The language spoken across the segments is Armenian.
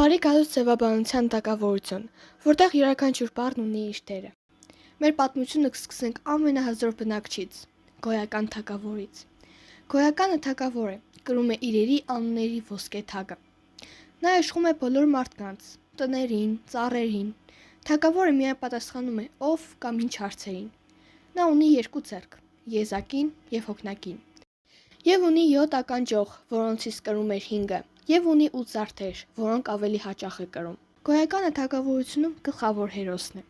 Բարի գալուց ձևաբանության տակավորություն, որտեղ յուրաքանչյուր բառն ունի իր դերը։ Մեր պատմությունը կսկսենք ամենահզոր բնակչից՝ գոյական թագավորից։ Գոյականը թագավոր է, կրում է իրերի անունների ոսկե թագը։ Նա իշխում է բոլոր մարդկանց, տներին, ծառերին։ Թագավորը միայն պատասխանում է ով կամ ինչ հարցերին։ Նա ունի երկու ձեռք՝ եզակին և հոգնակին։ Եվ ունի 7 ականջող, որոնցից կրում էր 5-ը, և ունի 8 զարդեր, որոնք ավելի հաճախ է կրում։ Գոյականը թագավորությունում գլխավոր հերոսն է։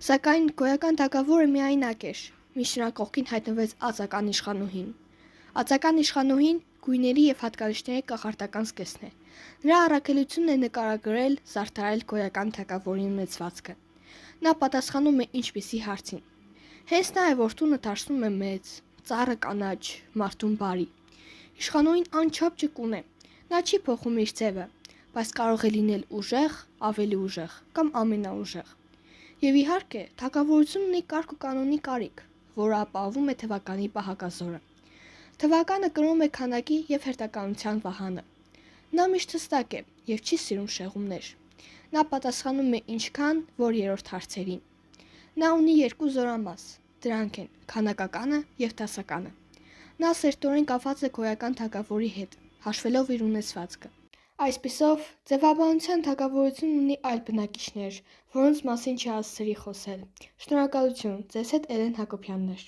Սակայն գոյական թագավորը միայնակ էր, մինչ նրա կողքին հայտնվեց ածական իշխանուհին։ Ածական իշխանուհին գույների և հատկանիշների կախարդական զգեստն է։ Նրա առաքելությունն է նկարագրել, զարդարել գոյական թագավորի ունեցվածքը։ Նա պատասխանում է ինչպիսի հարցին։ Հենց նա է, որ տունը դարձնում է մեծ, ծառը կանաչ, մարդուն բարի։ Իշխանուհին անչափ ճկուն է։ Նա չի փոխում իր ձևը, բայց կարող է լինել ուժեղ, ավելի ուժեղ կամ ամենաուժեղ։ Եվ իհարկե, թագավորությունն ունի կարգ ու կանոնի կարիք, որը ապահովում է թվականի պահակազորը։ Թվականը կրում է քանակի և հերթականության վահանը։ Նա միշտ հստակ է և չի սիրում շեղումներ։ Նա պատասխանում է ինչքան, որ երրորդ հարցերին։ Նա ունի երկու զորամաս, դրանք են քանակականը և դասականը։ Նա սերտորեն կապված է գոյական թագավորի հետ, հաշվելով իր ունեցվածքը։ Այսպիսով, ձևաբանության թագավորությունն ունի այլ բնակիչներ, որոնց մասին չի հասցրի խոսել։ Շնորհակալություն, ձեզ հետ Էլեն Հակոբյանն էր։